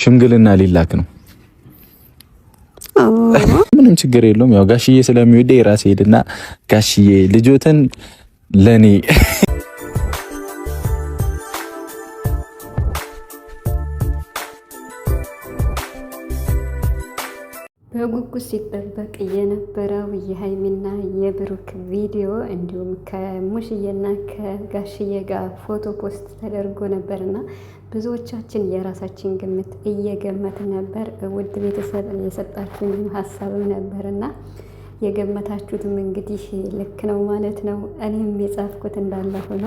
ሽምግልና ሊላክ ነው። ምንም ችግር የለውም። ያው ጋሽዬ ስለሚወደ የራሴ ሄድና ጋሽዬ ልጆትን ለኔ በጉጉት ሲጠበቅ የነበረው የሀይሚና የብሩክ ቪዲዮ እንዲሁም ከሙሽዬና ከጋሽዬ ጋር ፎቶ ፖስት ተደርጎ ነበርና ብዙዎቻችን የራሳችን ግምት እየገመት ነበር። ውድ ቤተሰብ የሰጣችሁን ሀሳብም ነበርና የገመታችሁትም እንግዲህ ልክ ነው ማለት ነው። እኔም የጻፍኩት እንዳለ ሆኖ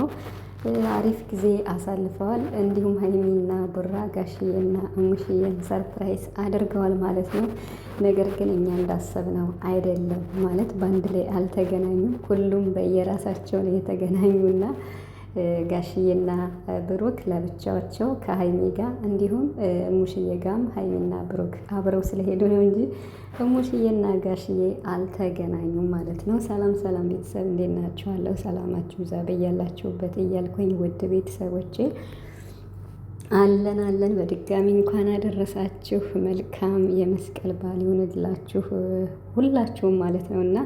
አሪፍ ጊዜ አሳልፈዋል። እንዲሁም ሀይሚና ቡራ ጋሽዬና ሙሽዬን ሰርፕራይዝ አድርገዋል ማለት ነው። ነገር ግን እኛ እንዳሰብነው አይደለም ማለት በአንድ ላይ አልተገናኙም። ሁሉም በየራሳቸው ነው የተገናኙና ጋሽዬና ብሩክ ለብቻቸው ከሀይሚ ጋር እንዲሁም ሙሽዬ ጋም ሀይሚና ብሩክ አብረው ስለሄዱ ነው እንጂ ሙሽዬና ጋሽዬ አልተገናኙም ማለት ነው። ሰላም ሰላም ቤተሰብ እንዴት ናችኋለሁ? ሰላማችሁ ዛ በያላችሁበት እያልኩኝ ውድ ቤተሰቦቼ አለን በድጋሚ እንኳን አደረሳችሁ። መልካም የመስቀል በዓል ይሁንላችሁ ሁላችሁም ማለት ነው። እና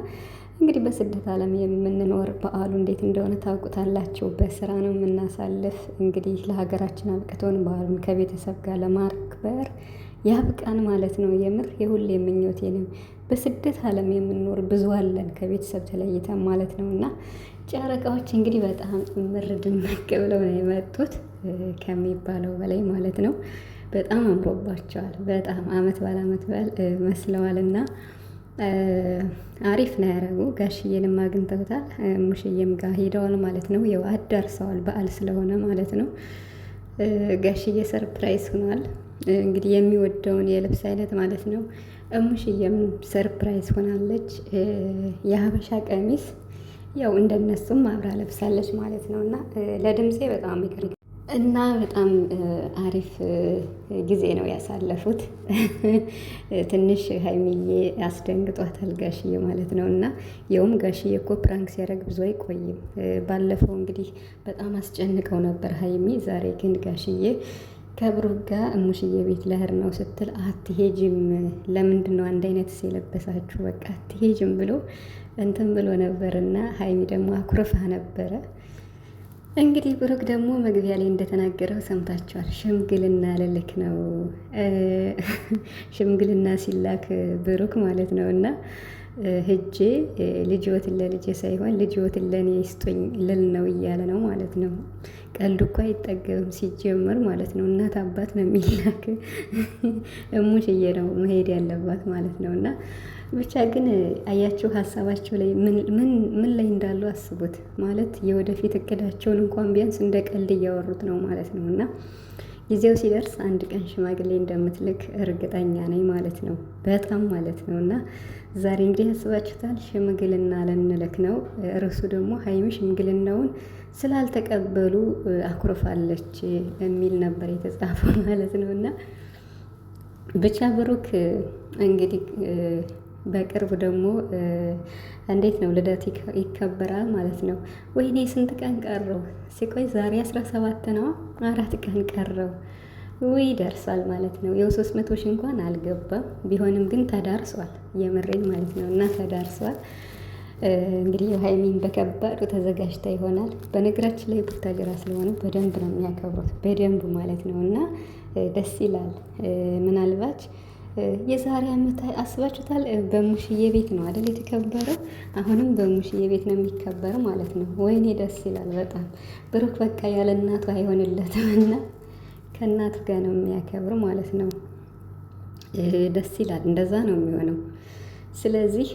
እንግዲህ በስደት ዓለም የምንኖር በዓሉ እንዴት እንደሆነ ታውቁታላችሁ። በስራ ነው የምናሳልፍ። እንግዲህ ለሀገራችን አብቅቶን በዓሉን ከቤተሰብ ጋር ለማክበር ያብቃን ማለት ነው። የምር የሁሌ ምኞቴ ነው። በስደት ዓለም የምንኖር ብዙ አለን ከቤተሰብ ተለይተን ማለት ነው። እና ጨረቃዎች እንግዲህ በጣም ምር ድምቅ ብለው ነው የመጡት ከሚባለው በላይ ማለት ነው። በጣም አምሮባቸዋል። በጣም አመት በዓል መስለዋል እና አሪፍ ነው ያደረጉ። ጋሽዬንም አግኝተውታል። ሙሽዬም ጋር ሄደዋል ማለት ነው። ያው አዳርሰዋል በዓል ስለሆነ ማለት ነው። ጋሽዬ ሰርፕራይዝ ሆኗል። እንግዲህ የሚወደውን የልብስ አይነት ማለት ነው። ሙሽዬም ሰርፕራይዝ ሆናለች። የሀበሻ ቀሚስ ያው እንደነሱም አብራ ለብሳለች ማለት ነው። እና ለድምፄ በጣም ይቅር እና በጣም አሪፍ ጊዜ ነው ያሳለፉት። ትንሽ ሀይሚዬ አስደንግጧታል ጋሽዬ ማለት ነው። እና የውም ጋሽዬ እኮ ፕራንክ ሲያደርግ ብዙ አይቆይም። ባለፈው እንግዲህ በጣም አስጨንቀው ነበር ሀይሚ። ዛሬ ግን ጋሽዬ ከብሩክ ጋር ሙሽዬ ቤት ለህር ነው ስትል አትሄጅም፣ ለምንድን ነው አንድ አይነት የለበሳችሁ? በቃ አትሄጅም ብሎ እንትን ብሎ ነበር። እና ሀይሚ ደግሞ አኩርፋ ነበረ። እንግዲህ ብሩክ ደግሞ መግቢያ ላይ እንደተናገረው ሰምታችኋል። ሽምግልና ልልክ ነው ሽምግልና ሲላክ ብሩክ ማለት ነው። እና ህጄ ልጅዎትን ለልጄ ሳይሆን ልጅዎትን ለእኔ ይስጡኝ ልል ነው እያለ ነው ማለት ነው። ቀልዱ እኮ አይጠገብም ሲጀመር ማለት ነው። እናት አባት ነው የሚላክ እሙሽዬ ነው መሄድ ያለባት ማለት ነው። እና ብቻ ግን አያችሁ ሀሳባቸው ላይ ምን ላይ እንዳሉ አስቡት። ማለት የወደፊት እቅዳቸውን እንኳን ቢያንስ እንደ ቀልድ እያወሩት ነው ማለት ነው። እና ጊዜው ሲደርስ አንድ ቀን ሽማግሌ እንደምትልክ እርግጠኛ ነኝ ማለት ነው። በጣም ማለት ነው። እና ዛሬ እንግዲህ ያስባችሁታል። ሽምግልና ልንልክ ነው። እርሱ ደግሞ ሀይሚ ሽምግልናውን ስላልተቀበሉ አኩርፋለች የሚል ነበር የተጻፈው ማለት ነው። እና ብቻ ብሩክ እንግዲህ በቅርብ ደግሞ እንዴት ነው ልደት ይከበራል ማለት ነው። ወይኔ ስንት ቀን ቀረው? ሲቆይ ዛሬ 17 ነው። 4 ቀን ቀረው። ወይ ደርሷል ማለት ነው። የው 300 ሺህ እንኳን አልገባም። ቢሆንም ግን ተዳርሷል። የምሬን ማለት ነው። እና ተዳርሷል። እንግዲህ ሀይሚን በከባዱ ተዘጋጅታ ይሆናል። በነገራችን ላይ ቡታጅራ ስለሆነ በደንብ ነው የሚያከብሩት፣ በደንብ ማለት ነው። እና ደስ ይላል። ምናልባት የዛሬ ዓመት አስባችሁታል? በሙሽዬ ቤት ነው አይደል የተከበረው? አሁንም በሙሽዬ ቤት ነው የሚከበረው ማለት ነው። ወይኔ ደስ ይላል በጣም። ብሩክ በቃ ያለ እናቱ አይሆንለትም እና ከእናቱ ጋር ነው የሚያከብር ማለት ነው። ደስ ይላል። እንደዛ ነው የሚሆነው። ስለዚህ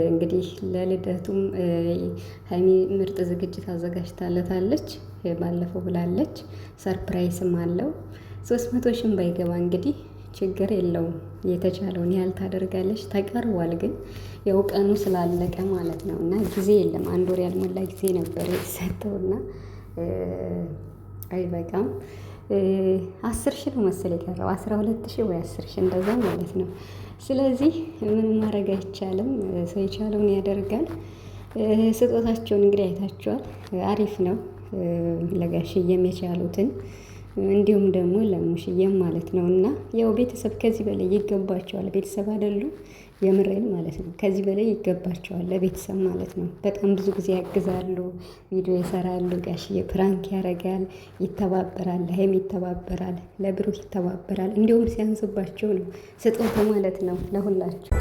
እንግዲህ ለልደቱም ሀይሚ ምርጥ ዝግጅት አዘጋጅታለታለች። ባለፈው ብላለች። ሰርፕራይስም አለው። 300 ሺህም ባይገባ እንግዲህ ችግር የለውም። የተቻለውን ያህል ታደርጋለች። ተቀርቧል ግን ያው ቀኑ ስላለቀ ማለት ነው። እና ጊዜ የለም። 1 ወር ያልሞላ ጊዜ ነበር የተሰጠውና አይበቃም። 10 ሺህ ነው መሰለኝ የቀረው 12 ሺህ ወይ 10 ሺህ እንደዛ ማለት ነው። ስለዚህ ምንም ማድረግ አይቻልም። ሰው የቻለውን ያደርጋል። ስጦታቸውን እንግዲህ አይታችኋል። አሪፍ ነው። ለጋሽዬም የቻሉትን እንዲሁም ደግሞ ለሙሽዬም ማለት ነው። እና ያው ቤተሰብ ከዚህ በላይ ይገባቸዋል። ቤተሰብ አይደሉ? የምሬን ማለት ነው። ከዚህ በላይ ይገባቸዋል ለቤተሰብ ማለት ነው። በጣም ብዙ ጊዜ ያግዛሉ፣ ቪዲዮ ይሰራሉ። ጋሽዬ ፕራንክ ያደርጋል፣ ይተባበራል፣ ለሀይም ይተባበራል፣ ለብሩክ ይተባበራል። እንዲሁም ሲያንስባቸው ነው ስጦታ ማለት ነው ለሁላቸው